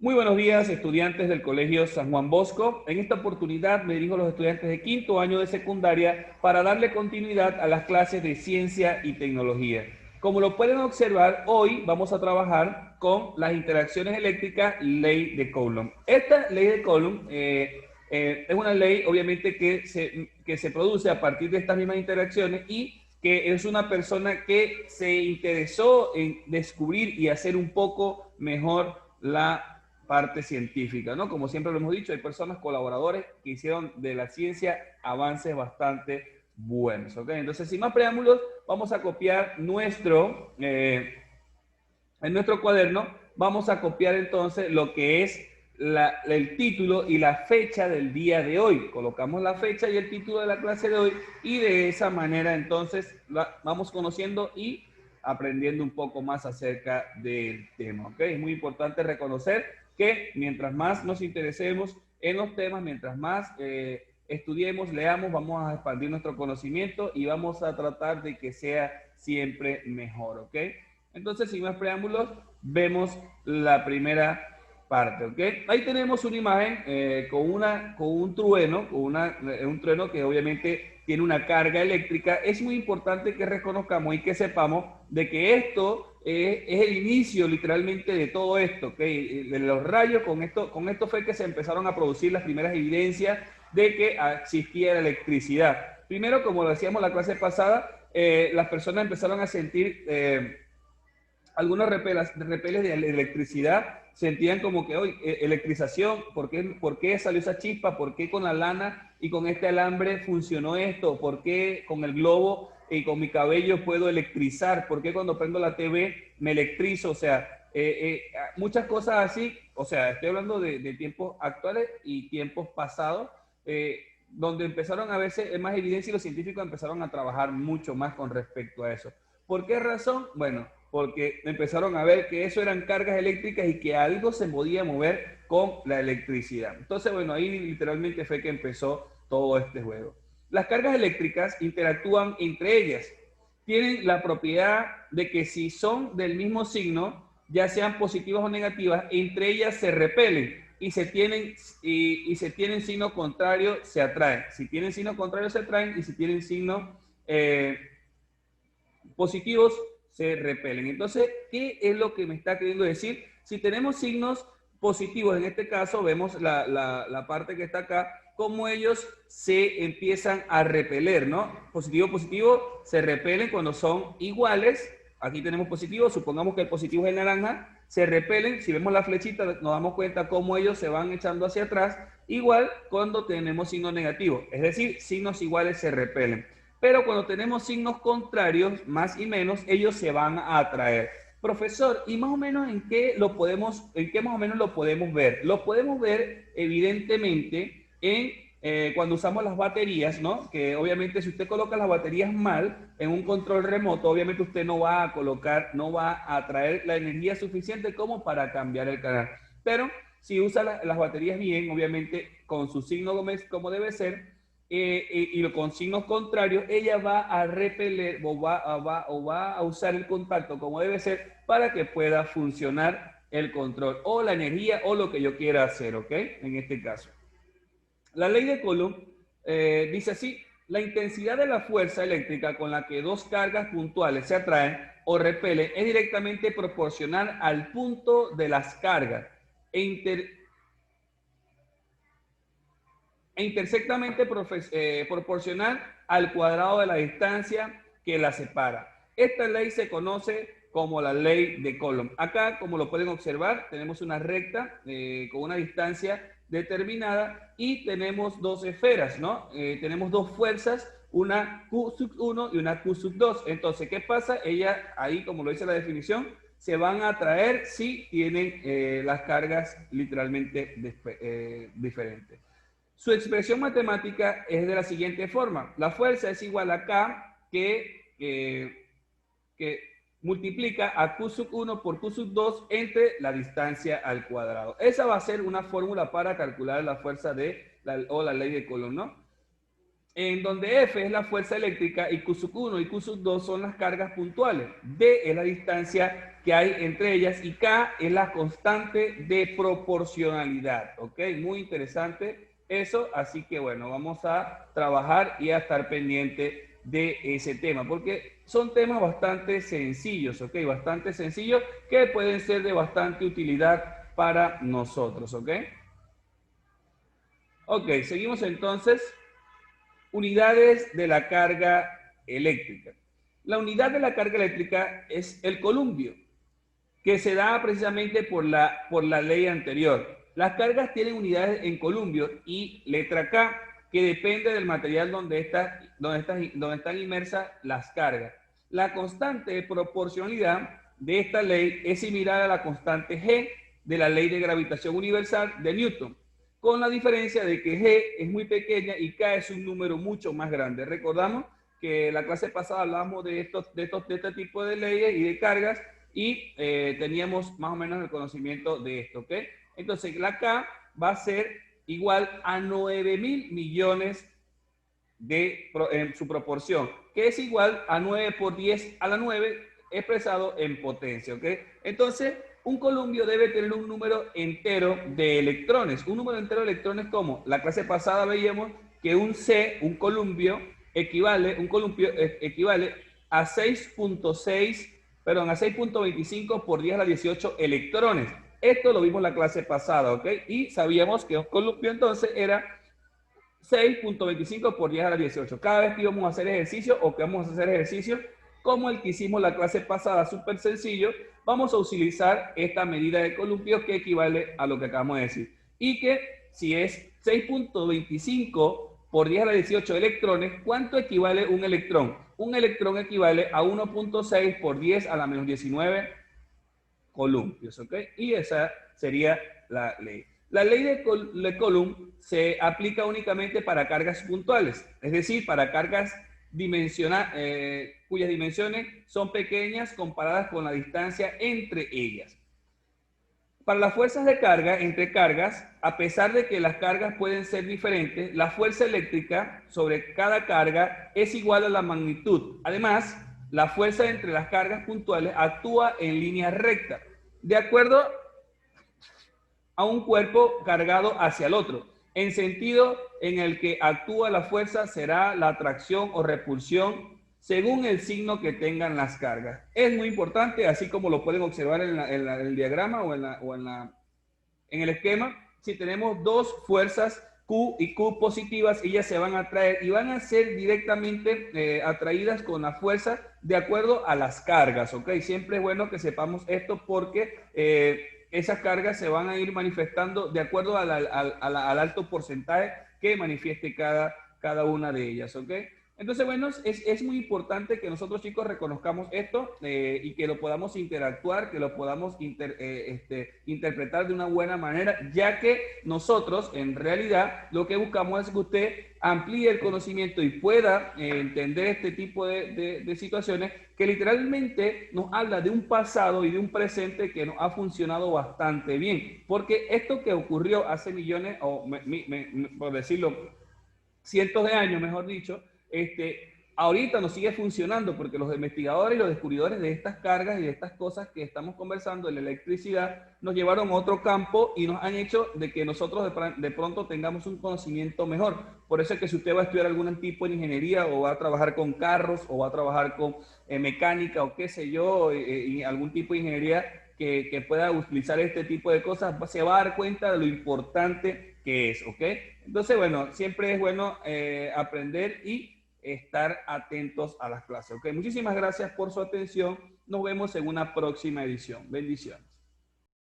Muy buenos días, estudiantes del Colegio San Juan Bosco. En esta oportunidad me dirijo a los estudiantes de quinto año de secundaria para darle continuidad a las clases de ciencia y tecnología. Como lo pueden observar, hoy vamos a trabajar con las interacciones eléctricas, ley de Coulomb. Esta ley de Coulomb es una ley, obviamente, que se produce a partir de estas mismas interacciones y que es una persona que se interesó en descubrir y hacer un poco mejor la parte científica, ¿no? Como siempre lo hemos dicho, hay personas, colaboradores, que hicieron de la ciencia avances bastante buenos, ¿ok? Entonces, sin más preámbulos, vamos a copiar en nuestro cuaderno, vamos a copiar entonces lo que es el título y la fecha del día de hoy. Colocamos la fecha y el título de la clase de hoy y de esa manera entonces vamos conociendo y aprendiendo un poco más acerca del tema, ¿ok? Es muy importante reconocer que mientras más nos interesemos en los temas, mientras más estudiemos, leamos, vamos a expandir nuestro conocimiento y vamos a tratar de que sea siempre mejor, ¿ok? Entonces, sin más preámbulos, vemos la primera parte, ¿ok? Ahí tenemos una imagen con un trueno, un trueno que obviamente tiene una carga eléctrica. Es muy importante que reconozcamos y que sepamos de que esto es el inicio literalmente de todo esto, ¿ok? De los rayos, con esto fue que se empezaron a producir las primeras evidencias de que existía la electricidad. Primero, como lo decíamos la clase pasada, las personas empezaron a sentir algunos repeles de electricidad, sentían como que hoy electrización, ¿por qué salió esa chispa? ¿Por qué con la lana y con este alambre funcionó esto? ¿Por qué con el globo y con mi cabello puedo electrizar? ¿Por qué cuando prendo la TV me electrizo? O sea, muchas cosas así. O sea, estoy hablando de tiempos actuales y tiempos pasados, donde empezaron a verse más evidencia y los científicos empezaron a trabajar mucho más con respecto a eso. ¿Por qué razón? Bueno, porque empezaron a ver que eso eran cargas eléctricas y que algo se podía mover con la electricidad. Entonces, bueno, ahí literalmente fue que empezó todo este juego. Las cargas eléctricas interactúan entre ellas. Tienen la propiedad de que si son del mismo signo, ya sean positivas o negativas, entre ellas se repelen y se tienen signo contrario, se atraen. Si tienen signo contrario, se atraen, y si tienen signo positivos, se repelen. Entonces, ¿qué es lo que me está queriendo decir? Si tenemos signos positivos, en este caso vemos la parte que está acá, cómo ellos se empiezan a repeler, ¿no? Positivo, positivo, se repelen cuando son iguales. Aquí tenemos positivo, supongamos que el positivo es el naranja, se repelen. Si vemos la flechita, nos damos cuenta cómo ellos se van echando hacia atrás. Igual cuando tenemos signos negativos, es decir, signos iguales se repelen. Pero cuando tenemos signos contrarios, más y menos, ellos se van a atraer. Profesor, ¿y más o menos en qué más o menos lo podemos ver? Lo podemos ver evidentemente cuando usamos las baterías, ¿no? Que obviamente si usted coloca las baterías mal en un control remoto, obviamente usted no va a atraer la energía suficiente como para cambiar el canal. Pero si usa las baterías bien, obviamente con su signo como debe ser, y con signos contrarios, ella va a repeler o va a usar el contacto como debe ser para que pueda funcionar el control o la energía o lo que yo quiera hacer, ¿ok? En este caso. La ley de Coulomb dice así: la intensidad de la fuerza eléctrica con la que dos cargas puntuales se atraen o repelen es directamente proporcional al punto de las cargas e intersectamente proporcional al cuadrado de la distancia que la separa. Esta ley se conoce como la ley de Coulomb. Acá, como lo pueden observar, tenemos una recta con una distancia determinada y tenemos dos esferas, ¿no? Tenemos dos fuerzas, una Q sub 1 y una Q sub 2. Entonces, ¿qué pasa? Ellas, ahí, como lo dice la definición, se van a atraer si tienen las cargas literalmente diferentes. Su expresión matemática es de la siguiente forma: la fuerza es igual a K que multiplica a Q sub 1 por Q sub 2 entre la distancia al cuadrado. Esa va a ser una fórmula para calcular la fuerza o la ley de Coulomb, ¿no? en donde F es la fuerza eléctrica y Q sub 1 y Q sub 2 son las cargas puntuales. D es la distancia que hay entre ellas y K es la constante de proporcionalidad. ¿Ok? Muy interesante eso, así que bueno, vamos a trabajar y a estar pendiente de ese tema, porque son temas bastante sencillos, ¿ok? Bastante sencillos que pueden ser de bastante utilidad para nosotros, ¿ok? Ok, seguimos entonces. Unidades de la carga eléctrica. La unidad de la carga eléctrica es el columbio, que se da precisamente por la ley anterior. Las cargas tienen unidades en columbio y letra K, que depende del material donde están inmersas las cargas. La constante de proporcionalidad de esta ley es similar a la constante G de la ley de gravitación universal de Newton, con la diferencia de que G es muy pequeña y K es un número mucho más grande. Recordamos que la clase pasada hablamos de este tipo de leyes y de cargas y teníamos más o menos el conocimiento de esto, ¿ok? Entonces la K va a ser igual a 9.000 millones en su proporción, que es igual a 9 por 10 a la 9 expresado en potencia, ¿ok? Entonces, un columbio debe tener un número entero de electrones. Un número entero de electrones, ¿cómo? La clase pasada veíamos que un columpio equivale a 6.6, perdón, a 6.25 por 10 a la 18 electrones. Esto lo vimos la clase pasada, ¿ok? Y sabíamos que un columpio entonces era 6.25 por 10 a la 18. Cada vez que íbamos a hacer ejercicio o que vamos a hacer ejercicio, como el que hicimos la clase pasada, súper sencillo, vamos a utilizar esta medida de columpios que equivale a lo que acabamos de decir. Y que si es 6.25 por 10 a la 18 electrones, ¿cuánto equivale un electrón? Un electrón equivale a 1.6 por 10 a la menos 19 columpios, ¿ok? Y esa sería la ley. La ley de Coulomb se aplica únicamente para cargas puntuales, es decir, para cargas cuyas dimensiones son pequeñas comparadas con la distancia entre ellas. Para las fuerzas de carga entre cargas, a pesar de que las cargas pueden ser diferentes, la fuerza eléctrica sobre cada carga es igual a la magnitud. Además, la fuerza entre las cargas puntuales actúa en línea recta, de acuerdo a un cuerpo cargado hacia el otro, en sentido en el que actúa la fuerza será la atracción o repulsión según el signo que tengan las cargas. Es muy importante, así como lo pueden observar en el diagrama en el esquema. Si tenemos dos fuerzas Q y Q positivas, ellas se van a atraer y van a ser directamente atraídas con la fuerza de acuerdo a las cargas, ¿ok? Siempre es bueno que sepamos esto porque esas cargas se van a ir manifestando de acuerdo al alto porcentaje que manifieste cada una de ellas, ¿ok? Entonces, bueno, es muy importante que nosotros, chicos, reconozcamos esto y que lo podamos interactuar, que lo podamos interpretar de una buena manera, ya que nosotros, en realidad, lo que buscamos es que usted amplíe el conocimiento y pueda entender este tipo de situaciones que literalmente nos habla de un pasado y de un presente que nos ha funcionado bastante bien. Porque esto que ocurrió hace millones, o por decirlo, cientos de años, mejor dicho, ahorita nos sigue funcionando porque los investigadores y los descubridores de estas cargas y de estas cosas que estamos conversando de la electricidad nos llevaron a otro campo y nos han hecho de que nosotros de pronto tengamos un conocimiento mejor. Por eso es que si usted va a estudiar algún tipo de ingeniería o va a trabajar con carros o va a trabajar con mecánica o qué sé yo, y algún tipo de ingeniería que pueda utilizar este tipo de cosas, se va a dar cuenta de lo importante que es, ¿ok? Entonces, bueno, siempre es bueno aprender y estar atentos a las clases. ¿Ok? Muchísimas gracias por su atención. Nos vemos en una próxima edición. Bendiciones.